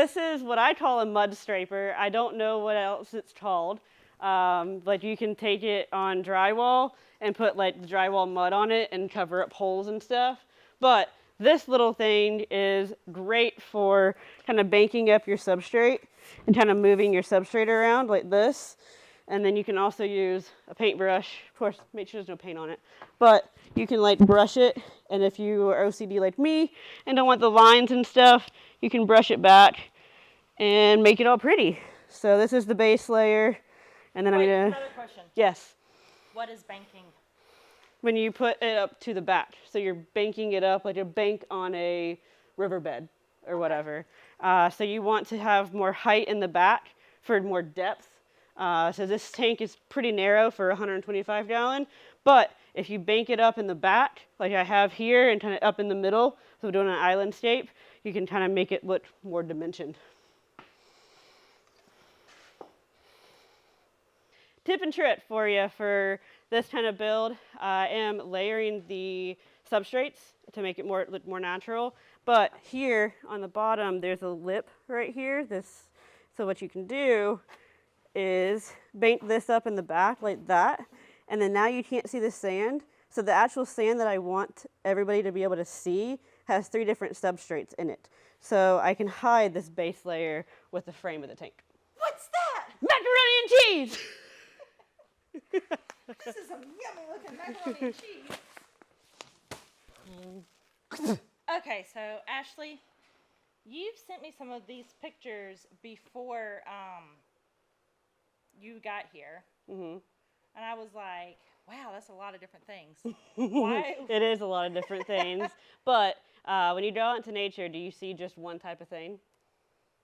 this is what I call a mud scraper. I don't know what else it's called. Like you can take it on drywall and put like the drywall mud on it and cover up holes and stuff. But this little thing is great for kind of banking up your substrate and kind of moving your substrate around like this. And then you can also use a paintbrush. Of course, make sure there's no paint on it. But you can like brush it. And if you are OCD like me and don't want the lines and stuff, you can brush it back and make it all pretty. So this is the base layer. And then I'm gonna. Another question. Yes. What is banking? When you put it up to the back. So you're banking it up like a bank on a riverbed or whatever. So you want to have more height in the back for more depth. So this tank is pretty narrow for 125 gallon, but if you bank it up in the back, like I have here and kind of up in the middle, so we're doing an island scape, you can kind of make it look more dimensioned. Tip and trick for you for this kind of build. I am layering the substrates to make it look more natural, but here on the bottom there's a lip right here. So what you can do is bank this up in the back like that, and then now you can't see the sand. So the actual sand that I want everybody to be able to see has 3 different substrates in it. So I can hide this base layer with the frame of the tank. What's that? Macaroni and cheese! This is some yummy looking macaroni and cheese. Okay, so Ashley, you've sent me some of these pictures before you got here. Mm-hmm. And I was like, wow, that's a lot of different things. Why? It is a lot of different things. But when you go out into nature, do you see just one type of thing?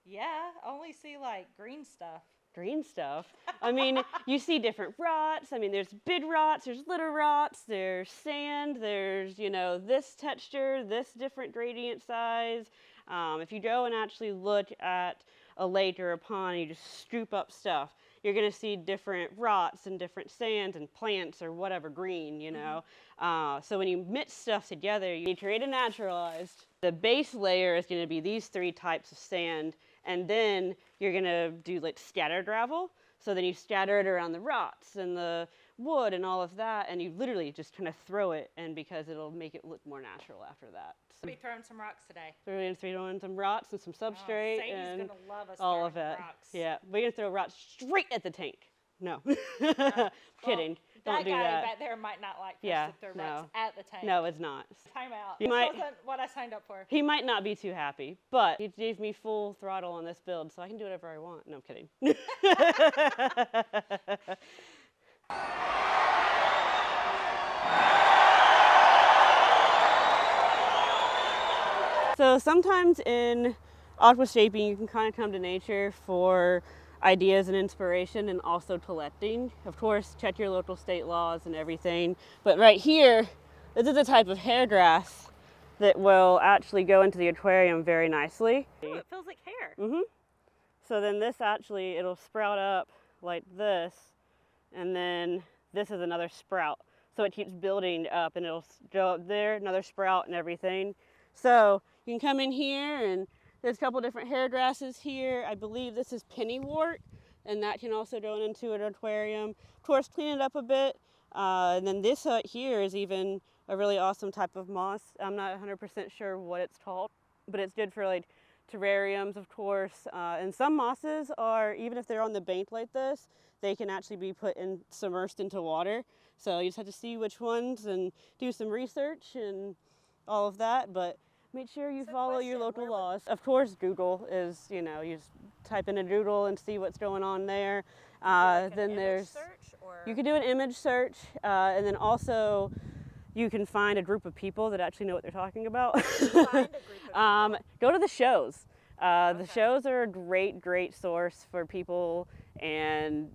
Yeah, I only see like green stuff. Green stuff? I mean, you see different rots. I mean, there's big rots, there's little rots, there's sand, there's, you know, this texture, this different gradient size. If you go and actually look at a lake or a pond and you just scoop up stuff, you're going to see different rots and different sands and plants or whatever green, you know. So when you mix stuff together, you create a naturalized. The base layer is going to be these 3 types of sand, and then you're going to do like scattered gravel. So then you scatter it around the rots and the wood and all of that, and you literally just kind of throw it, and because it'll make it look more natural after that. So we'll be throwing some rocks today. We're going to throw in some rocks and some substrate Sadie's and gonna love us all of it. Rocks. Yeah, we're going to throw rocks straight at the tank. No, kidding. Don't do that. that. Guy back there might not like us to throw rocks at the tank. No, it's not. Time out. This wasn't what I signed up for. He might not be too happy, but he gave me full throttle on this build, so I can do whatever I want. No, I'm kidding. So sometimes in aquascaping, you can kind of come to nature for ideas and inspiration, and also collecting. Of course, check your local state laws and everything. But right here, this is a type of hair grass that will actually go into the aquarium very nicely. Ooh, it feels like hair. Mm-hmm. So then this actually, it'll sprout up like this, and then this is another sprout. So it keeps building up, and it'll go up there, another sprout and everything. So you can come in here, and there's a couple different hair grasses here. I believe this is pennywort, and that can also go into an aquarium. Of course, clean it up a bit. And then this here is even a really awesome type of moss. I'm not 100% sure what it's called, but it's good for like terrariums, of course. And some mosses are, even if they're on the bank like this, they can actually be put in, submersed into water. So you just have to see which ones and do some research and all of that. But make sure you follow your local laws. Of course, Google is, you know, you just type in a Google and see what's going on there. Then there's, you can do an image search, and then also you can find a group of people that actually know what they're talking about. Go to the shows. The shows are a great source for people, and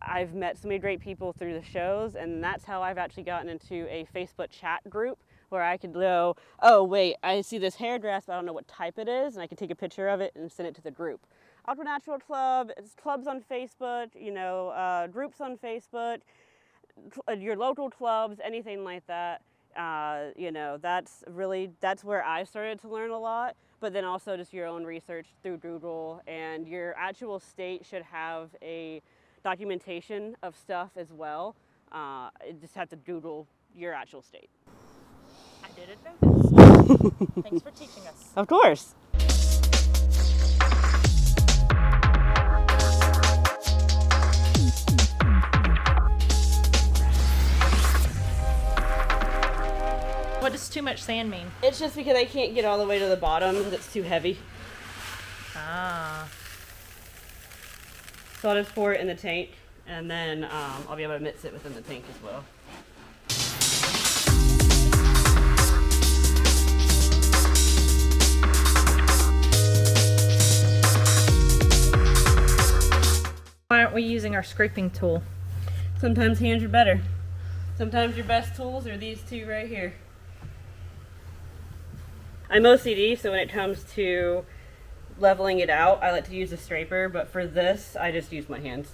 I've met so many great people through the shows, and that's how I've actually gotten into a Facebook chat group where I could go, oh wait, I see this hair grass, but I don't know what type it is, and I can take a picture of it and send it to the group. Aqua Natural Club, it's clubs on Facebook, you know, groups on Facebook, your local clubs, anything like that. You know, that's where I started to learn a lot. But then also just your own research through Google, and your actual state should have a documentation of stuff as well. You just have to Google your actual state. I didn't know this. Thanks for teaching us. Of course. What does too much sand mean? It's just because I can't get all the way to the bottom. It's too heavy. Ah. So I'll just pour it in the tank, and then I'll be able to mix it within the tank as well. Why aren't we using our scraping tool? Sometimes hands are better. Sometimes your best tools are these two right here. I'm OCD, so when it comes to leveling it out, I like to use a scraper, but for this, I just use my hands.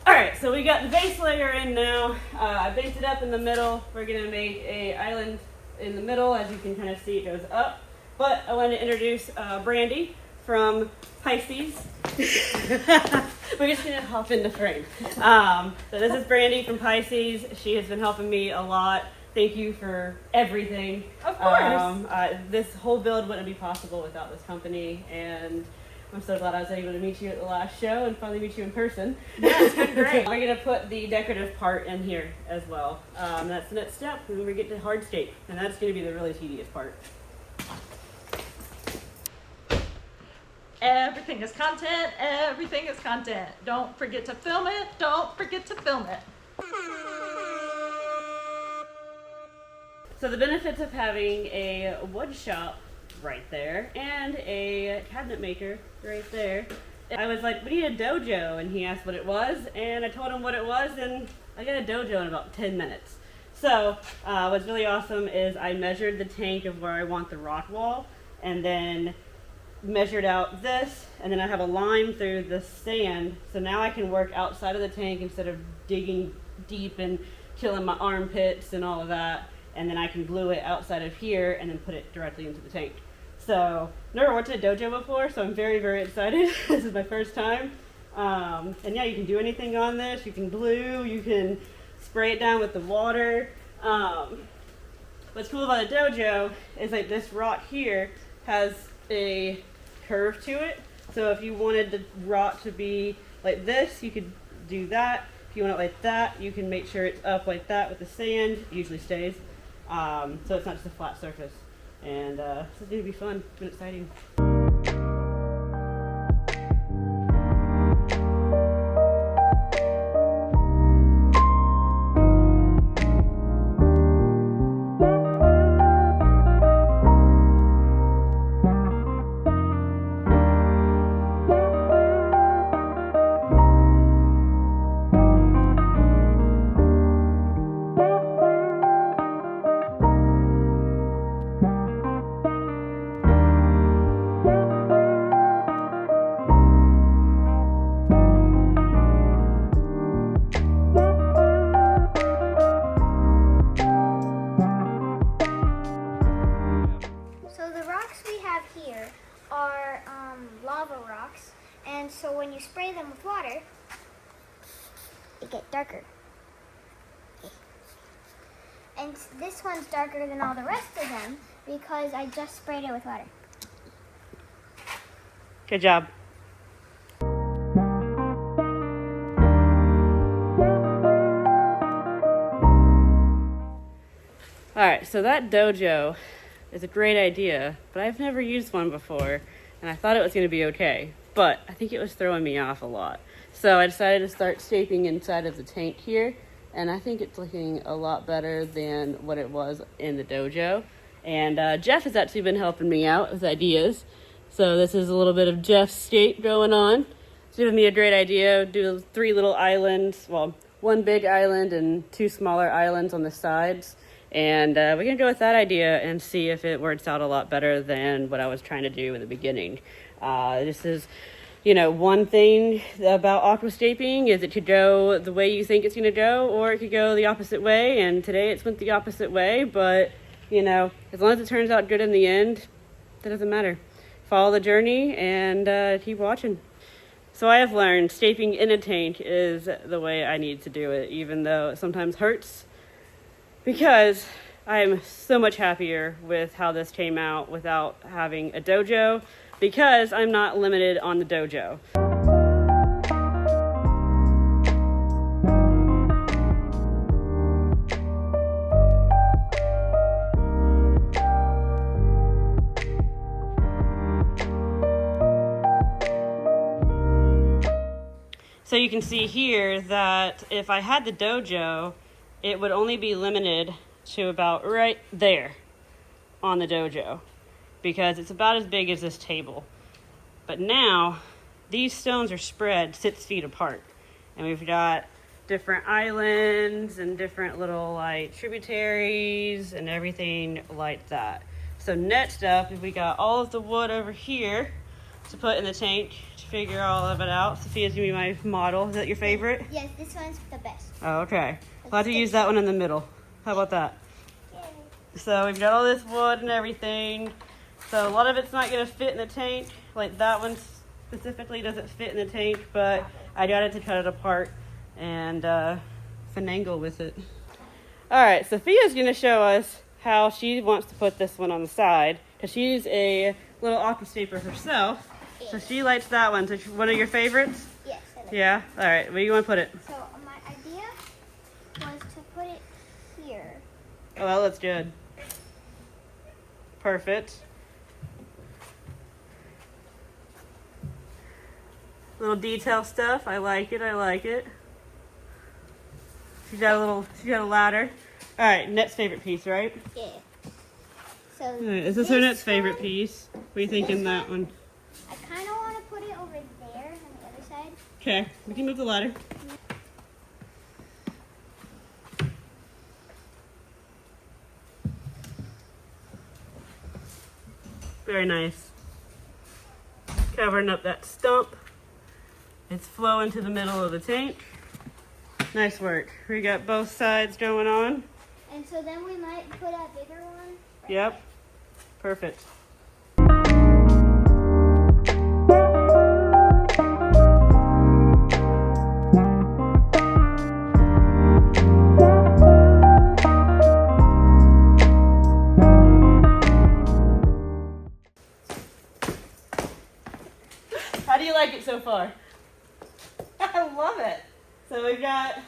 Alright, so we got the base layer in now. I based it up in the middle. We're going to make an island in the middle. As you can kind of see, it goes up. But I wanted to introduce Brandy from Pisces. We're just going to hop into frame. So this is Brandy from Pisces. She has been helping me a lot. Thank you for everything. Of course. This whole build wouldn't be possible without this company, and I'm so glad I was able to meet you at the last show and finally meet you in person. Yeah, it's been great. We're going to put the decorative part in here as well. That's the next step when we get to Hardscape, and that's going to be the really tedious part. Everything is content. Everything is content. Don't forget to film it. Don't forget to film it. So the benefits of having a wood shop right there and a cabinet maker right there. I was like, we need a dojo, and he asked what it was, and I told him what it was, and I got a dojo in about 10 minutes. So what's really awesome is I measured the tank of where I want the rock wall, and then measured out this, and then I have a line through the sand, so now I can work outside of the tank instead of digging deep and killing my armpits and all of that, and then I can glue it outside of here and then put it directly into the tank. So never worked at a dojo before, so I'm very, very excited. This is my first time. And yeah, you can do anything on this. You can glue, you can spray it down with the water. What's cool about a dojo is like this rock here has a curve to it. So if you wanted the rock to be like this, you could do that. If you want it like that, you can make sure it's up like that with the sand. It usually stays. So it's not just a flat surface. And this is going to be fun. It's been exciting. lava rocks, and so when you spray them with water, they get darker. And this one's darker than all the rest of them because I just sprayed it with water. Good job. Alright, so that dojo is a great idea, but I've never used one before, and I thought it was going to be okay, but I think it was throwing me off a lot. So I decided to start shaping inside of the tank here, and I think it's looking a lot better than what it was in the dojo. And Jeff has actually been helping me out with ideas. So this is a little bit of Jeff's scape going on. It's giving me a great idea. Do 3 little islands, well, 1 big island and 2 smaller islands on the sides. And we're gonna go with that idea and see if it works out a lot better than what I was trying to do in the beginning. This is, one thing about aquascaping is it could go the way you think it's gonna go, or it could go the opposite way. And today it's went the opposite way, but as long as it turns out good in the end, that doesn't matter. Follow the journey and keep watching. So I have learned scaping in a tank is the way I need to do it, even though it sometimes hurts, because I'm so much happier with how this came out without having a dojo, because I'm not limited on the dojo. So you can see here that if I had the dojo, it would only be limited to about right there on the dojo, because it's about as big as this table. But now these stones are spread 6 feet apart, and we've got different islands and different little tributaries and everything like that. So next up, if we got all of the wood over here to put in the tank to figure all of it out. Sophia's gonna be my model. Is that your favorite? Yes, this one's the best. Oh, okay. I'll have to use that one in the middle. How about that? Yay. So we've got all this wood and everything. So a lot of it's not gonna fit in the tank. Like that one specifically doesn't fit in the tank, but I got it to cut it apart and finagle with it. All right, Sophia's gonna show us how she wants to put this one on the side, because she's a little aquascaper herself. So she likes that one. So one of your favorites? Yes. I like Yeah? All right, where do you want to put it? So my idea was to put it here. Oh, that looks good. Perfect. Little detail stuff. I like it. I like it. She's got a ladder. All right, Net's favorite piece, right? Yeah. So All right, is this her Net's one, favorite piece? What are you thinking that one? I kind of want to put it over there on the other side. Okay, we can move the ladder. Very nice. Covering up that stump. It's flowing to the middle of the tank. Nice work. We got both sides going on. And so then we might put a bigger one. Yep. Perfect. How do you like it so far? I love it. So we've got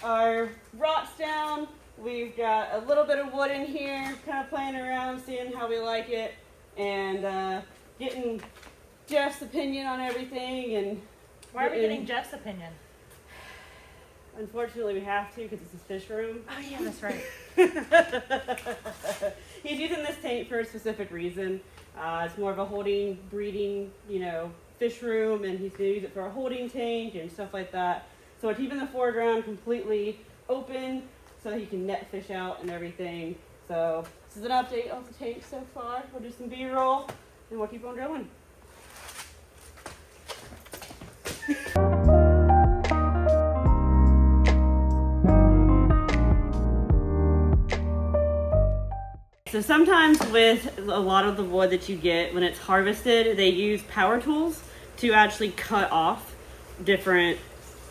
our rocks down. We've got a little bit of wood in here, kind of playing around, seeing how we like it, and getting Jeff's opinion on everything. And Why are we getting Jeff's opinion? Unfortunately, we have to because it's his fish room. Oh yeah, that's right. He's using this tank for a specific reason. It's more of a holding, breeding, fish room, and he's going to use it for a holding tank and stuff like that. So we're keeping the foreground completely open so he can net fish out and everything. So this is an update of the tank so far. We'll do some B-roll and we'll keep on drilling. So sometimes with a lot of the wood that you get when it's harvested, they use power tools to actually cut off different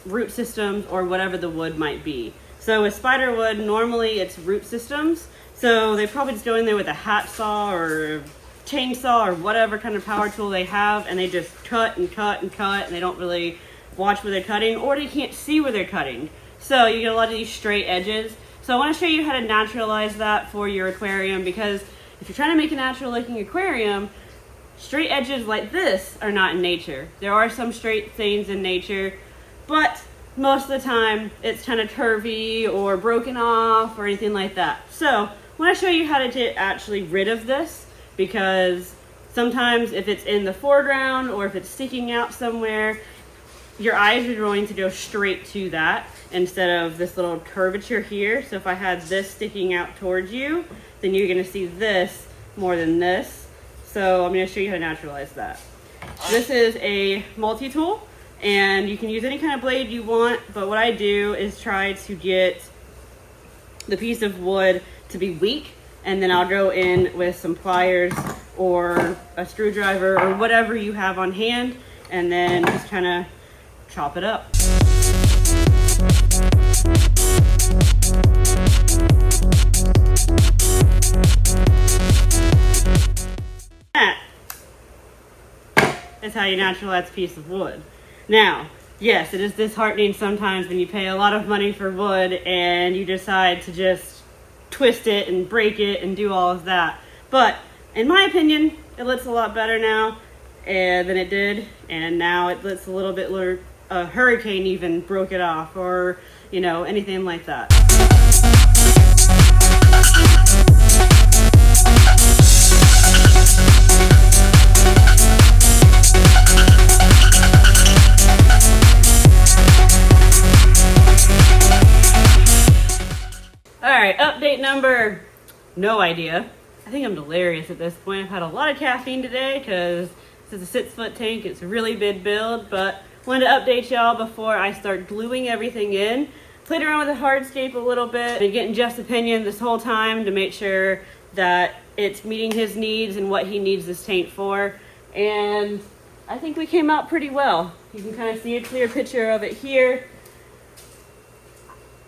root systems or whatever the wood might be. So with spider wood, normally it's root systems. So they probably just go in there with a hacksaw or chainsaw or whatever kind of power tool they have, and they just cut and cut and cut, and they don't really watch where they're cutting, or they can't see where they're cutting. So you get a lot of these straight edges. So I want to show you how to naturalize that for your aquarium, because if you're trying to make a natural looking aquarium, straight edges like this are not in nature. There are some straight things in nature, but most of the time it's kind of curvy or broken off or anything like that. So I want to show you how to get actually rid of this, because sometimes if it's in the foreground or if it's sticking out somewhere, your eyes are going to go straight to that instead of this little curvature here. So if I had this sticking out towards you, then you're going to see this more than this. So I'm going to show you how to naturalize that. This is a multi-tool, and you can use any kind of blade you want, but what I do is try to get the piece of wood to be weak, and then I'll go in with some pliers or a screwdriver or whatever you have on hand, and then just kind of chop it up. That is how you naturalize a piece of wood. Now, yes, it is disheartening sometimes when you pay a lot of money for wood and you decide to just twist it and break it and do all of that. But in my opinion, it looks a lot better now than it did, and now it looks a little bit like a hurricane even broke it off, or you know, anything like that. Alright, update number, no idea. I think I'm delirious at this point. I've had a lot of caffeine today because this is a 6-foot tank. It's a really big build, but wanted to update y'all before I start gluing everything in. Played around with the Hardscape a little bit. Been getting Jeff's opinion this whole time to make sure that it's meeting his needs and what he needs this tank for. And I think we came out pretty well. You can kind of see a clear picture of it here.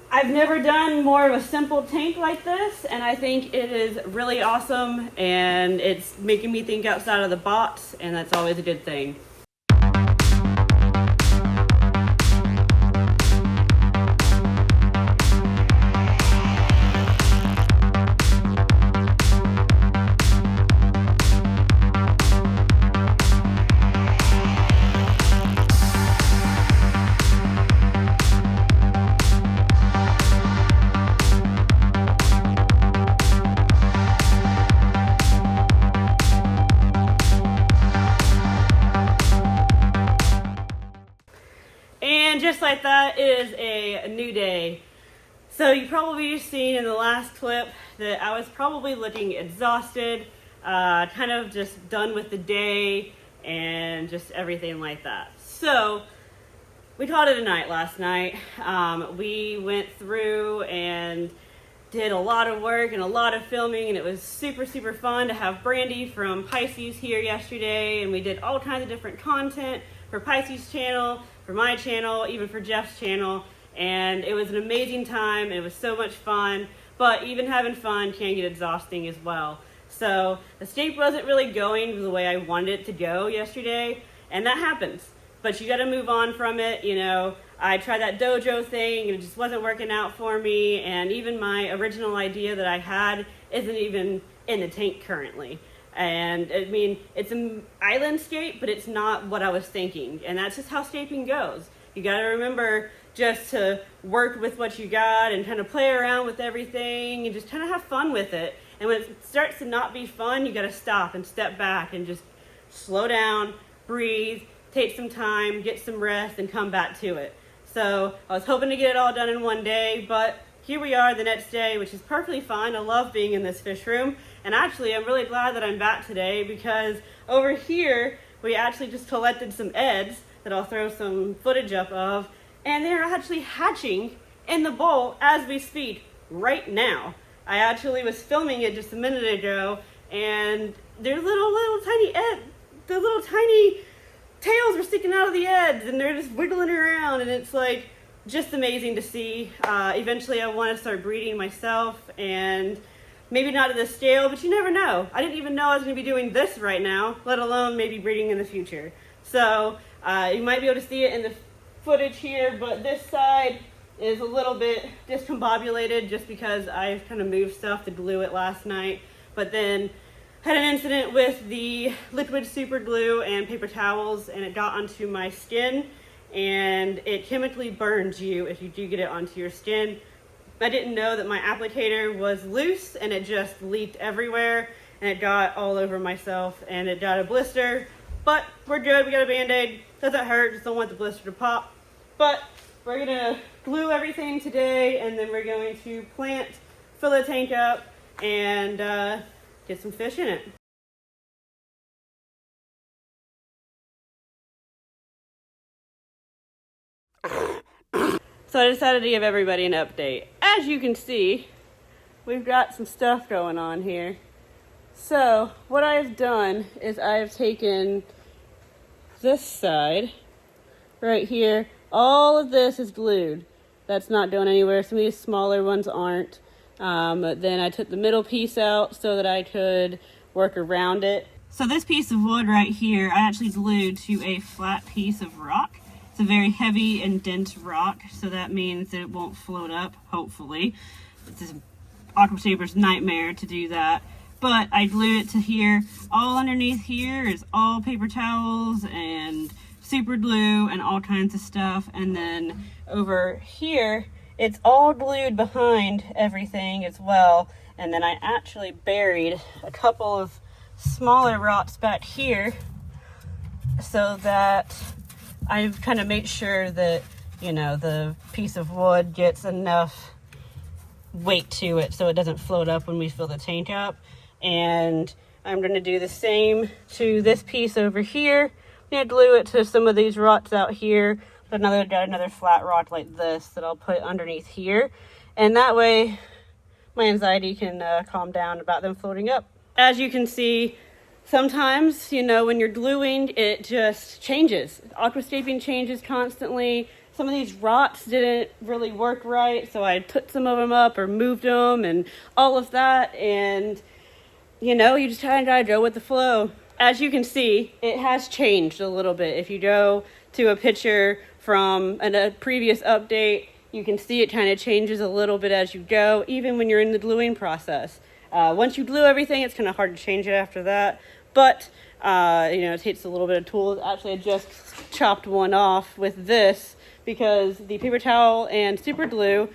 I've never done more of a simple tank like this, and I think it is really awesome, and it's making me think outside of the box, and that's always a good thing. And just like that, it is a new day. So you probably seen in the last clip that I was probably looking exhausted, kind of just done with the day and just everything like that. So we called it a night last night. We went through and did a lot of work and a lot of filming, and it was super fun to have Brandy from Pisces here yesterday, and we did all kinds of different content for Pisces channel, for my channel, even for Jeff's channel, and it was an amazing time. It was so much fun, but even having fun can get exhausting as well. So the scape wasn't really going the way I wanted it to go yesterday, and that happens, but you got to move on from it. You know, I tried that dojo thing and it just wasn't working out for me, and even my original idea that I had isn't even in the tank currently. And I mean, it's an island scape, but it's not what I was thinking. And that's just how scaping goes. You got to remember just to work with what you got and kind of play around with everything and just kind of have fun with it. And when it starts to not be fun, you got to stop and step back and just slow down, breathe, take some time, get some rest, and come back to it. So I was hoping to get it all done in one day, but here we are the next day, which is perfectly fine. I love being in this fish room. And actually, I'm really glad that I'm back today, because over here, we actually just collected some eds that I'll throw some footage up of, and they're actually hatching in the bowl as we speak right now. I actually was filming it just a minute ago, and their little tiny the little tiny tails were sticking out of the eds, and they're just wiggling around, and it's like just amazing to see. Eventually, I want to start breeding myself, and maybe not at this scale, but you never know. I didn't even know I was going to be doing this right now, let alone maybe breeding in the future. So you might be able to see it in the footage here, but this side is a little bit discombobulated just because I kind of moved stuff to glue it last night. But then had an incident with the liquid super glue and paper towels, and it got onto my skin, and it chemically burns you if you do get it onto your skin. I didn't know that my applicator was loose, and it just leaked everywhere, and it got all over myself, and it got a blister, but we're good. We got a Band-Aid. Doesn't hurt, just don't want the blister to pop. But we're gonna glue everything today, and then we're going to plant, fill the tank up, and get some fish in it. So I decided to give everybody an update. As you can see, we've got some stuff going on here. So what I've done is I've taken this side right here. All of this is glued. That's not going anywhere. Some of these smaller ones aren't. Then I took the middle piece out so that I could work around it. So this piece of wood right here, I actually glued to a flat piece of rock. It's a very heavy and dense rock, so that means that it won't float up, hopefully. It's an aquascaper's nightmare to do that. But I glued it to here. All underneath here is all paper towels and super glue and all kinds of stuff. And then over here, it's all glued behind everything as well. And then I actually buried a couple of smaller rocks back here so that I've kind of made sure that, you know, the piece of wood gets enough weight to it so it doesn't float up when we fill the tank up. And I'm going to do the same to this piece over here. I'm going to glue it to some of these rocks out here. Another flat rock like this that I'll put underneath here. And that way my anxiety can calm down about them floating up. As you can see, sometimes, you know, when you're gluing, it just changes. Aquascaping changes constantly. Some of these rocks didn't really work right, so I put some of them up or moved them and all of that. And, you know, you just kind of gotta go with the flow. As you can see, it has changed a little bit. If you go to a picture from a previous update, you can see it kind of changes a little bit as you go, even when you're in the gluing process. Once you glue everything, it's kind of hard to change it after that. But, you know, it takes a little bit of tools. Actually, I just chopped one off with this because the paper towel and super glue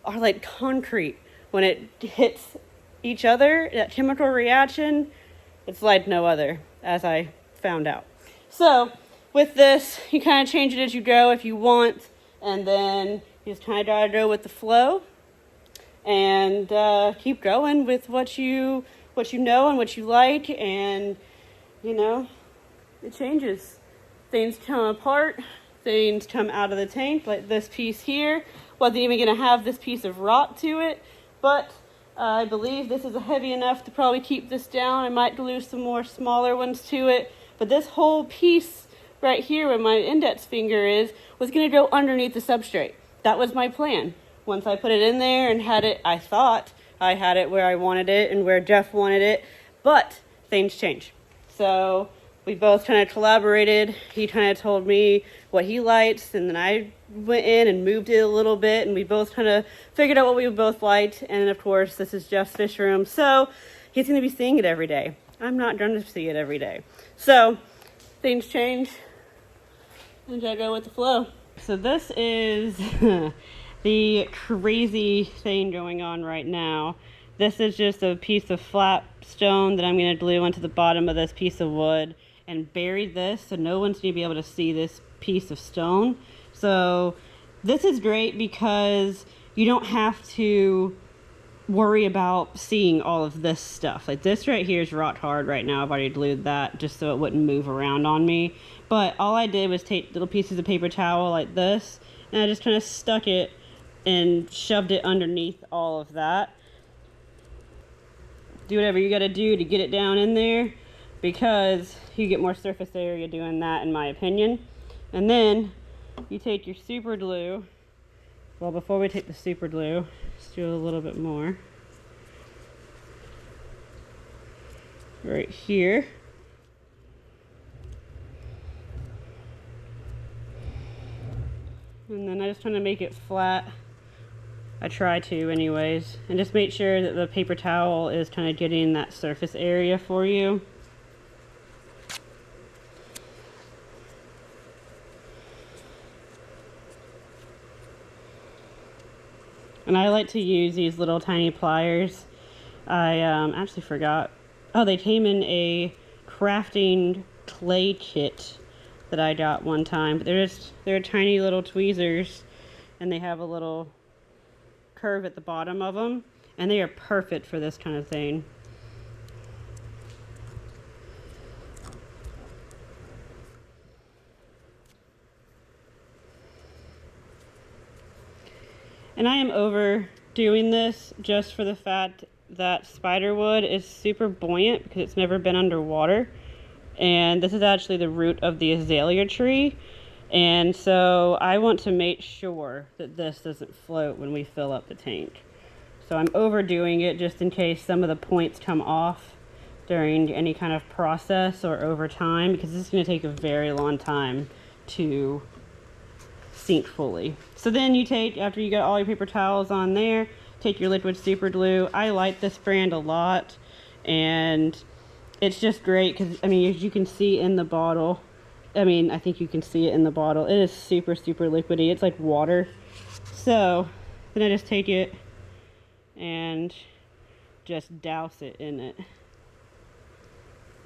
are like concrete. When it hits each other, that chemical reaction, it's like no other, as I found out. So with this, you kind of change it as you go if you want, and then you just kind of gotta go with the flow and keep going with what you know and what you like. And you know, it changes. Things come apart, things come out of the tank, like this piece here. Wasn't even gonna have this piece of rock to it, but I believe this is heavy enough to probably keep this down. I might glue some more smaller ones to it, but this whole piece right here where my index finger is was gonna go underneath the substrate. That was my plan. Once I put it in there and had it, I thought I had it where I wanted it and where Jeff wanted it, but things change. So we both kind of collaborated. He kind of told me what he likes, and then I went in and moved it a little bit, and we both kind of figured out what we both liked. And of course, this is Jeff's fish room, so he's going to be seeing it every day. I'm not going to see it every day. So things change, and I go with the flow. So this is the crazy thing going on right now. This is just a piece of flat stone that I'm going to glue onto the bottom of this piece of wood and bury this so no one's going to be able to see this piece of stone. So this is great because you don't have to worry about seeing all of this stuff. Like this right here is rock hard right now. I've already glued that just so it wouldn't move around on me. But all I did was take little pieces of paper towel like this, and I just kind of stuck it and shoved it underneath all of that. Do whatever you got to do to get it down in there, because you get more surface area doing that, in my opinion. And then you take your super glue. Well, before we take the super glue, let's do a little bit more right here. And then I just want to make it flat. I try to anyways, and just make sure that the paper towel is kind of getting that surface area for you. And I like to use these little tiny pliers. I actually forgot. Oh, they came in a crafting clay kit that I got one time. But they're tiny little tweezers, and they have a little curve at the bottom of them, and they are perfect for this kind of thing. And I am overdoing this just for the fact that spiderwood is super buoyant because it's never been underwater. And this is actually the root of the azalea tree. And so I want to make sure that this doesn't float when we fill up the tank. So I'm overdoing it just in case some of the points come off during any kind of process or over time, because this is going to take a very long time to sink fully. So then you take, after you got all your paper towels on there, take your liquid super glue. I like this brand a lot, and it's just great because, I mean, as you can see in the bottle, I think you can see it in the bottle, it is super liquidy. It's like water. So then I just take it and just douse it in it,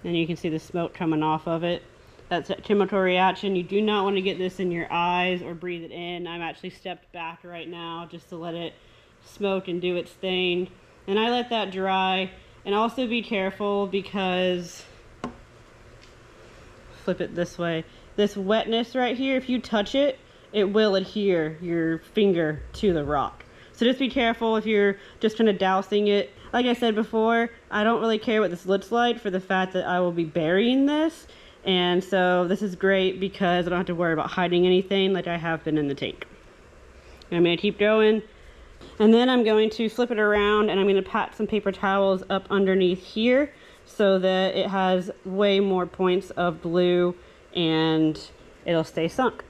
and you can see the smoke coming off of it. That's a chemical reaction. You do not want to get this in your eyes or breathe it in. I'm actually stepped back right now just to let it smoke and do its thing. And I let that dry. And also be careful because, flip it this way, this wetness right here, if you touch it, it will adhere your finger to the rock. So just be careful if you're just kind of dousing it. Like I said before, I don't really care what this looks like for the fact that I will be burying this. And so this is great because I don't have to worry about hiding anything like I have been in the tank. And I'm going to keep going. And then I'm going to flip it around, and I'm going to pat some paper towels up underneath here so that it has way more points of blue and it'll stay sunk.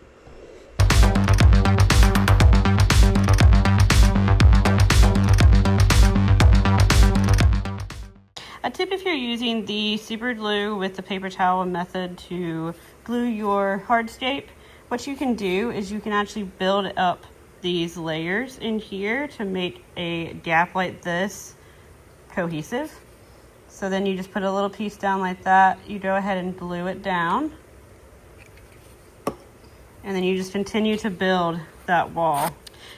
A tip if you're using the super glue with the paper towel method to glue your hardscape, what you can do is you can actually build up these layers in here to make a gap like this cohesive. So then you just put a little piece down like that, you go ahead and glue it down, and then you just continue to build that wall.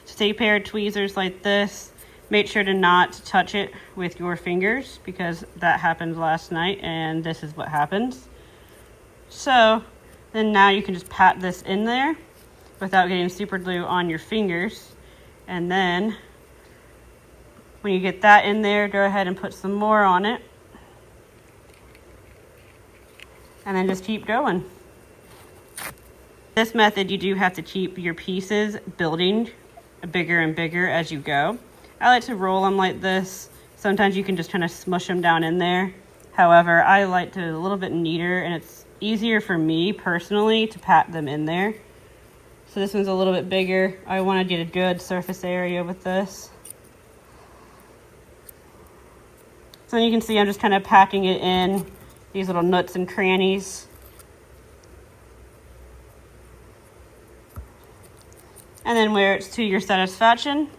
So take a pair of tweezers like this. Make sure to not touch it with your fingers because that happened last night and this is what happens. So then now you can just pat this in there without getting super glue on your fingers. And then when you get that in there, go ahead and put some more on it. And then just keep going. This method, you do have to keep your pieces building bigger and bigger as you go. I like to roll them like this. Sometimes you can just kind of smush them down in there. However, I like to do it a little bit neater, and it's easier for me personally to pat them in there. So this one's a little bit bigger. I want to get a good surface area with this. So you can see I'm just kind of packing it in these little nooks and crannies. And then where it's to your satisfaction,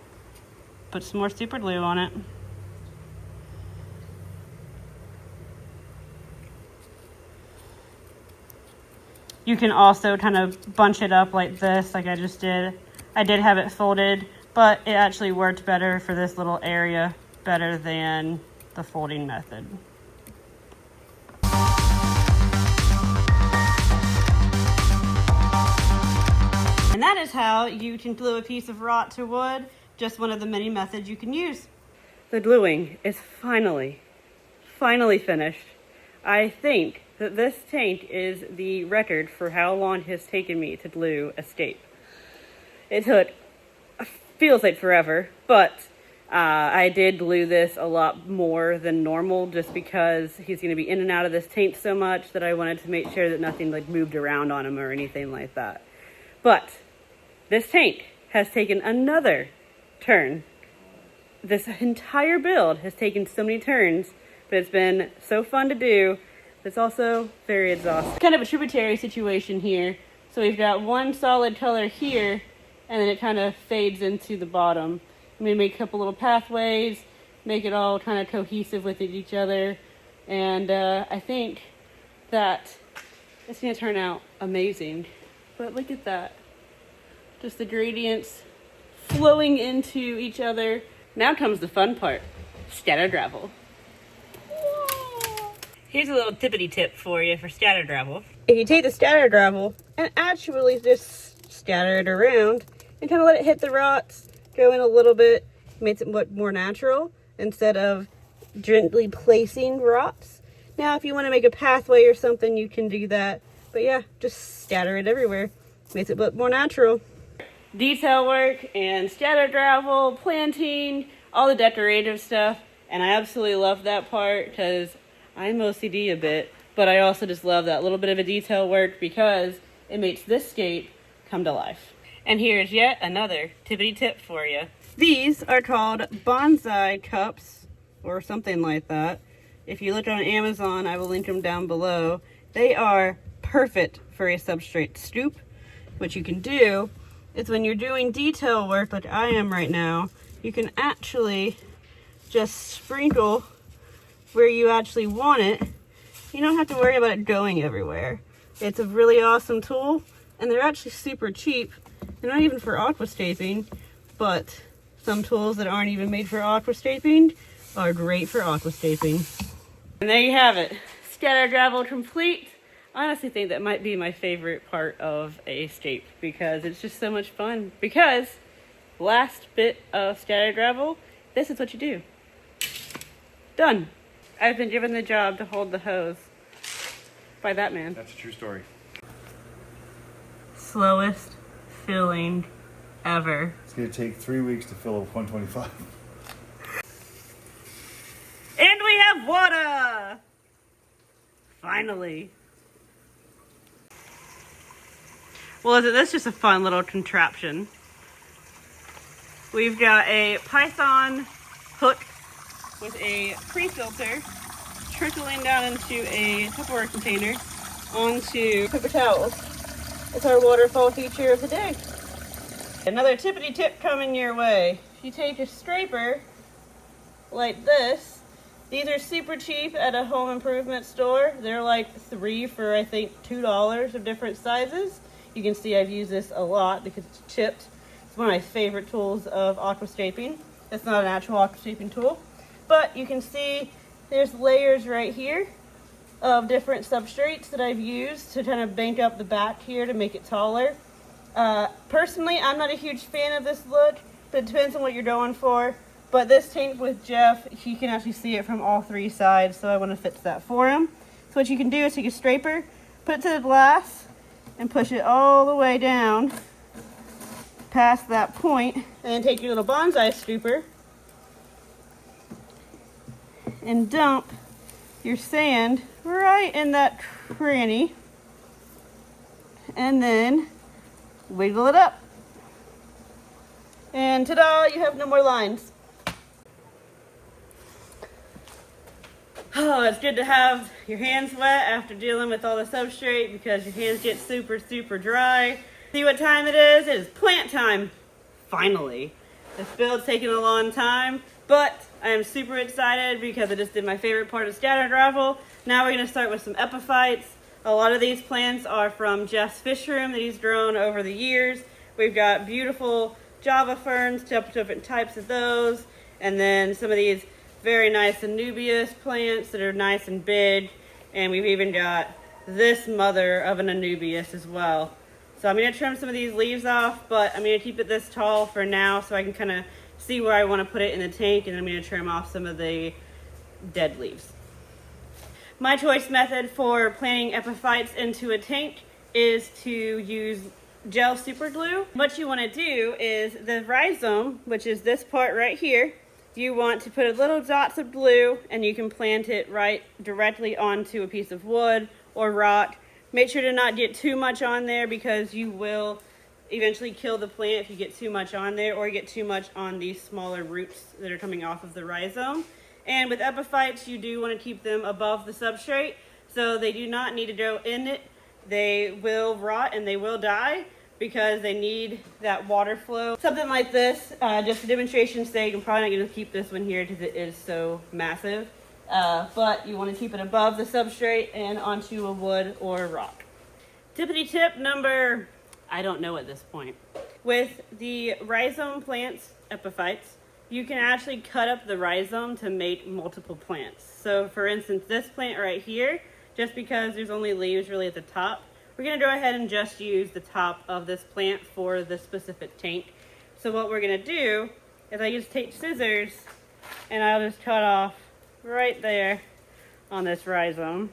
put some more super glue on it. You can also kind of bunch it up like this, like I just did. I did have it folded, but it actually worked better for this little area, better than the folding method. And that is how you can glue a piece of rock to wood. Just one of the many methods you can use. The gluing is finally finished. I think that this tank is the record for how long it has taken me to glue a scape. It took, feels like forever, but I did glue this a lot more than normal just because he's going to be in and out of this tank so much that I wanted to make sure that nothing like moved around on him or anything like that. But this tank has taken another turn. This entire build has taken so many turns, but it's been so fun to do. It's also very exhausting. Kind of a tributary situation here. So we've got one solid color here, and then it kind of fades into the bottom. I'm gonna make a couple little pathways, make it all kind of cohesive with each other, and I think that it's gonna turn out amazing. But look at that. Just the gradients flowing into each other. Now comes the fun part, scatter gravel. Here's a little tippity tip for you for scatter gravel. If you take the scatter gravel and actually just scatter it around and kind of let it hit the rocks, go in a little bit, makes it look more natural instead of gently placing rocks. Now, if you want to make a pathway or something, you can do that. But yeah, just scatter it everywhere. Makes it look more natural. Detail work and scatter gravel, planting, all the decorative stuff. And I absolutely love that part because I'm OCD a bit, but I also just love that little bit of a detail work because it makes this scape come to life. And here's yet another tippity tip for you. These are called bonsai cups or something like that. If you look on Amazon, I will link them down below. They are perfect for a substrate scoop. What you can do is when you're doing detail work like I am right now, you can actually just sprinkle where you actually want it. You don't have to worry about it going everywhere. It's a really awesome tool, and they're actually super cheap. They're not even for aquascaping, but some tools that aren't even made for aquascaping are great for aquascaping. And there you have it, scatter gravel complete. I honestly think that might be my favorite part of a scape because it's just so much fun. Because last bit of scatter gravel, this is what you do. Done. I've been given the job to hold the hose by that man. That's a true story. Slowest filling ever. It's going to take 3 weeks to fill a 125. And we have water! Finally. Well, isn't this just a fun little contraption? We've got a Python hook with a pre-filter trickling down into a Tupperware container onto paper towels. It's our waterfall feature of the day. Another tippity tip coming your way. If you take a scraper like this, these are super cheap at a home improvement store. They're like 3 for I think $2 of different sizes. You can see I've used this a lot because it's chipped. It's one of my favorite tools of aquascaping. It's not an actual aquascaping tool, but you can see there's layers right here of different substrates that I've used to kind of bank up the back here to make it taller. Personally, I'm not a huge fan of this look, but it depends on what you're going for. But this tank with Jeff, you can actually see it from all 3 sides, so I want to fix that for him. So what you can do is take a scraper, put it to the glass, and push it all the way down past that point, and then take your little bonsai scooper and dump your sand right in that cranny, and then wiggle it up. And ta-da, you have no more lines. Oh, it's good to have your hands wet after dealing with all the substrate because your hands get super, super dry. See what time it is? It is plant time. Finally. This build's taking a long time, but I am super excited because I just did my favorite part of scatter gravel. Now we're going to start with some epiphytes. A lot of these plants are from Jeff's fish room that he's grown over the years. We've got beautiful Java ferns, different types of those, and then some of these very nice Anubias plants that are nice and big, and we've even got this mother of an Anubias as well. So I'm going to trim some of these leaves off, but I'm going to keep it this tall for now so I can kind of see where I want to put it in the tank, and I'm going to trim off some of the dead leaves. My choice method for planting epiphytes into a tank is to use gel super glue. What you want to do is the rhizome, which is this part right here, you want to put a little dots of glue, and you can plant it right directly onto a piece of wood or rock. Make sure to not get too much on there because you will eventually kill the plant if you get too much on there or you get too much on these smaller roots that are coming off of the rhizome. And with epiphytes, you do want to keep them above the substrate, so they do not need to go in it. They will rot and they will die because they need that water flow. Something like this, just for demonstration's sake, I'm probably not going to keep this one here because it is so massive. But you want to keep it above the substrate and onto a wood or a rock. Tippity tip number, I don't know at this point. With the rhizome plants, epiphytes, you can actually cut up the rhizome to make multiple plants. So for instance, this plant right here, just because there's only leaves really at the top, we're gonna go ahead and just use the top of this plant for this specific tank. So what we're gonna do is I just take scissors and I'll just cut off right there on this rhizome.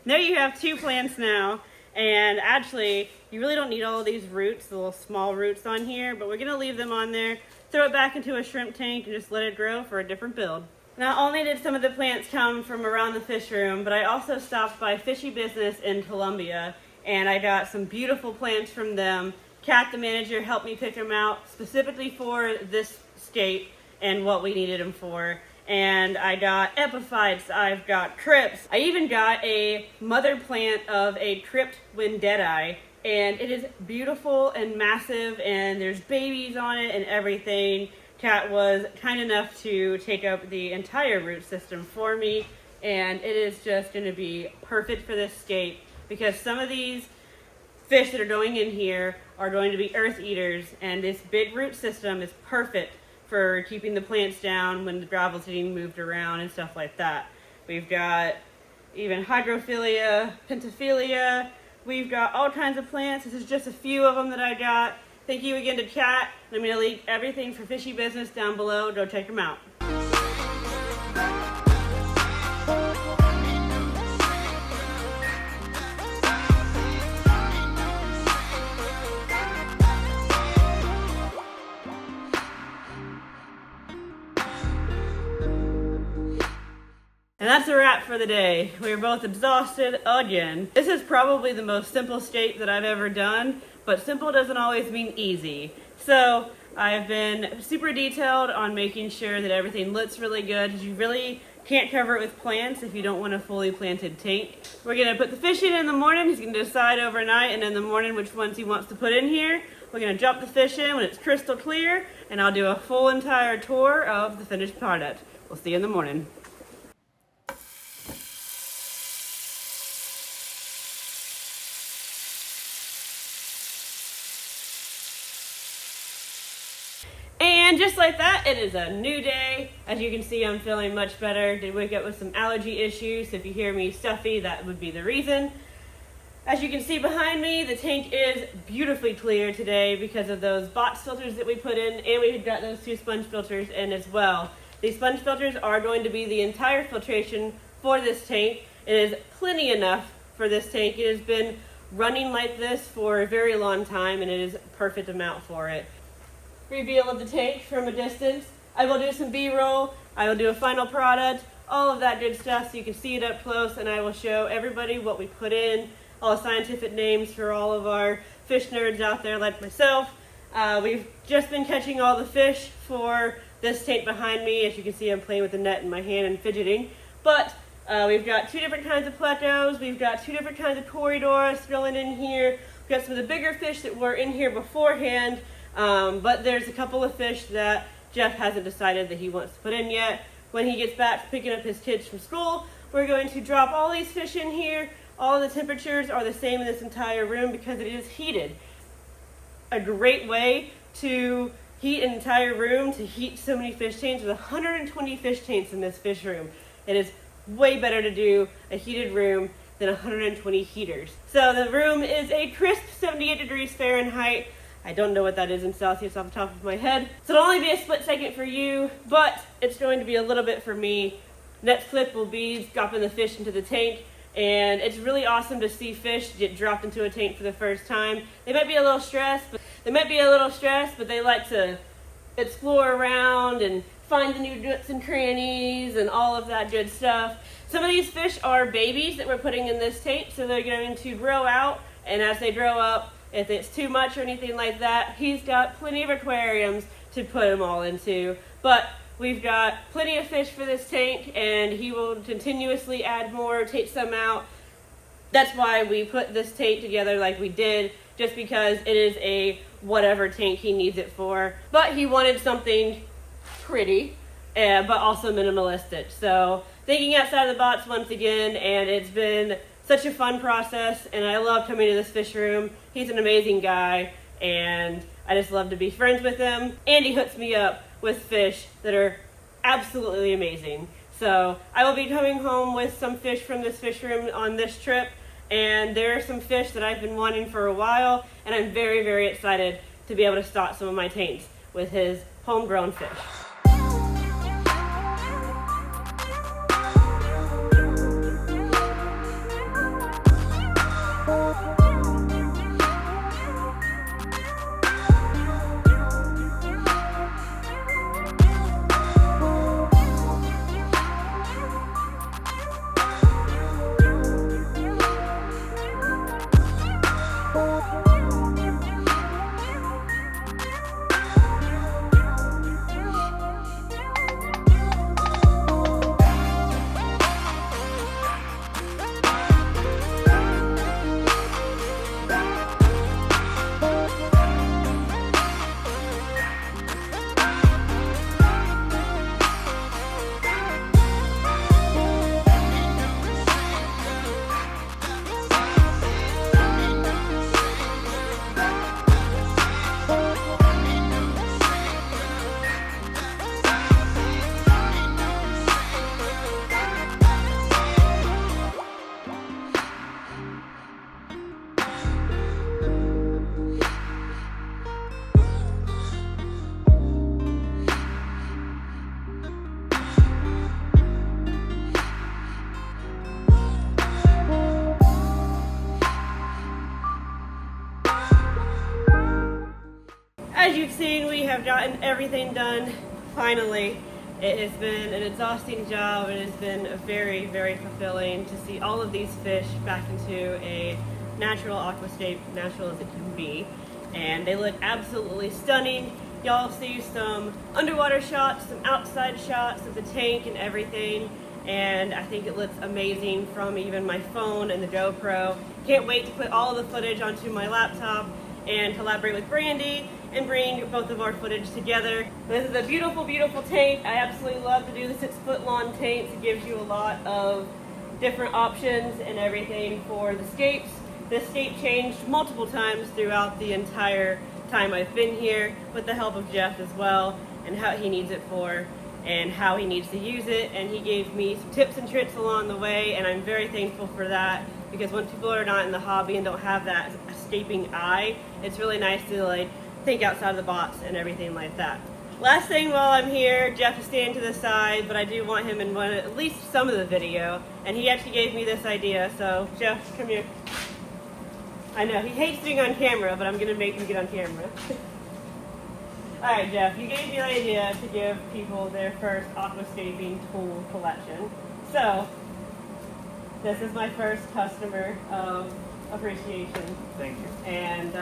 There you have 2 plants now, and actually you really don't need all of these roots, the little small roots on here, but we're gonna leave them on there, throw it back into a shrimp tank and just let it grow for a different build. Not only did some of the plants come from around the fish room, but I also stopped by Fishy Business in Columbia, and I got some beautiful plants from them. Kat, the manager, helped me pick them out specifically for this scape and what we needed them for. And I got epiphytes, I've got crypts. I even got a mother plant of a crypt Wendedii, and it is beautiful and massive, and there's babies on it and everything. Kat was kind enough to take up the entire root system for me, and it is just going to be perfect for this scape because some of these fish that are going in here are going to be earth eaters, and this big root system is perfect for keeping the plants down when the gravel's getting moved around and stuff like that. We've got even hydrophilia, pentaphilia, we've got all kinds of plants. This is just a few of them that I got. Thank you again to Kat. I'm going to link everything for Fishy Business down below. Go check them out. And that's a wrap for the day. We were both exhausted again. This is probably the most simple scape that I've ever done, but simple doesn't always mean easy. So I've been super detailed on making sure that everything looks really good. You really can't cover it with plants if you don't want a fully planted tank. We're gonna put the fish in the morning. He's gonna decide overnight, and in the morning which ones he wants to put in here. We're gonna drop the fish in when it's crystal clear, and I'll do a full entire tour of the finished product. We'll see you in the morning. And just like that, it is a new day. As you can see, I'm feeling much better. Did wake up with some allergy issues. If you hear me stuffy, that would be the reason. As you can see behind me, the tank is beautifully clear today because of those box filters that we put in, and we've got those 2 sponge filters in as well. These sponge filters are going to be the entire filtration for this tank. It is plenty enough for this tank. It has been running like this for a very long time, and it is a perfect amount for it. Reveal of the tank from a distance. I will do some B-roll. I will do a final product, all of that good stuff so you can see it up close, and I will show everybody what we put in, all the scientific names for all of our fish nerds out there like myself. We've just been catching all the fish for this tank behind me. As you can see, I'm playing with the net in my hand and fidgeting. But we've got 2 different kinds of plecos. We've got 2 different kinds of corridors thrown in here. We've got some of the bigger fish that were in here beforehand. But there's a couple of fish that Jeff hasn't decided that he wants to put in yet. When he gets back picking up his kids from school, we're going to drop all these fish in here. All the temperatures are the same in this entire room because it is heated. A great way to heat an entire room, to heat so many fish tanks. With 120 fish tanks in this fish room, it is way better to do a heated room than 120 heaters. So the room is a crisp 78 degrees Fahrenheit. I don't know what that is in Celsius off the top of my head. So it'll only be a split second for you, but it's going to be a little bit for me. Next clip will be dropping the fish into the tank, and it's really awesome to see fish get dropped into a tank for the first time. They might be a little stressed, but they like to explore around and find the new nooks and crannies and all of that good stuff. Some of these fish are babies that we're putting in this tank, so they're going to grow out, and as they grow up, if it's too much or anything like that, he's got plenty of aquariums to put them all into. But we've got plenty of fish for this tank, and he will continuously add more, take some out. That's why we put this tank together like we did, just because it is a whatever tank he needs it for. But he wanted something pretty, but also minimalistic. So thinking outside of the box once again, and it's been such a fun process, and I love coming to this fish room. He's an amazing guy, and I just love to be friends with him. And he hooks me up with fish that are absolutely amazing. So I will be coming home with some fish from this fish room on this trip, and there are some fish that I've been wanting for a while, and I'm very, very excited to be able to stock some of my tanks with his homegrown fish. As you've seen, we have gotten everything done, finally. It has been an exhausting job. It has been very, very fulfilling to see all of these fish back into a natural aquascape, natural as it can be. And they look absolutely stunning. Y'all see some underwater shots, some outside shots of the tank and everything. And I think it looks amazing from even my phone and the GoPro. Can't wait to put all of the footage onto my laptop and collaborate with Brandy and bring both of our footage together. This is a beautiful, beautiful tank. I absolutely love to do the 6-foot long tanks. It gives you a lot of different options and everything for the scapes. This scape changed multiple times throughout the entire time I've been here, with the help of Jeff as well, and how he needs it for and how he needs to use it. And he gave me some tips and tricks along the way, and I'm very thankful for that, because when people are not in the hobby and don't have that escaping eye, it's really nice to like think outside of the box and everything like that. Last thing while I'm here, Jeff is standing to the side, but I do want him in at least some of the video, and he actually gave me this idea. So Jeff, come here. I know he hates being on camera, but I'm gonna make him get on camera. All right, Jeff, you gave me the idea to give people their first aquascaping tool collection. So this is my first customer of appreciation. Thank you. And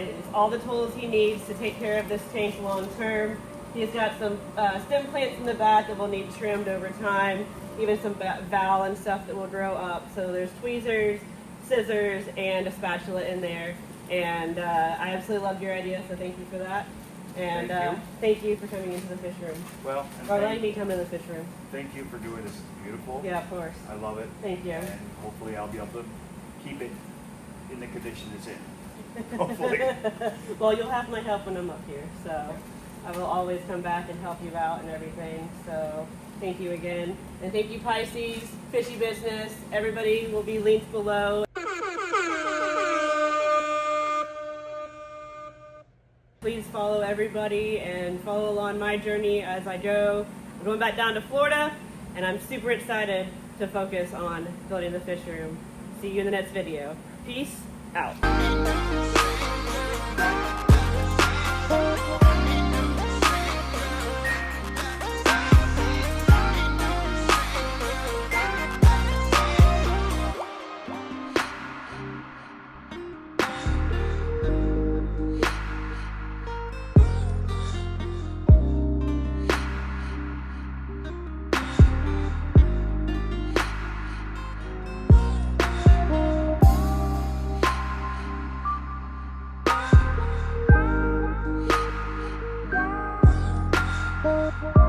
it's all the tools he needs to take care of this tank long term. He's got some stem plants in the back that will need trimmed over time, even some val and stuff that will grow up. So there's tweezers, scissors, and a spatula in there. And I absolutely loved your idea, so thank you for that. And thank you for coming into the fish room. Well, Or letting me come in the fish room. thank you for doing this. It's beautiful. Yeah, of course. I love it. Thank you. And hopefully I'll be able to keep it in the condition it's in. Hopefully. Well, you'll have my help when I'm up here, so I will always come back and help you out and everything. So thank you again. And thank you, Pisces, Fishy Business. Everybody will be linked below. Please follow everybody and follow along my journey as I go. I'm going back down to Florida, and I'm super excited to focus on building the fish room. See you in the next video. Peace out. Bye.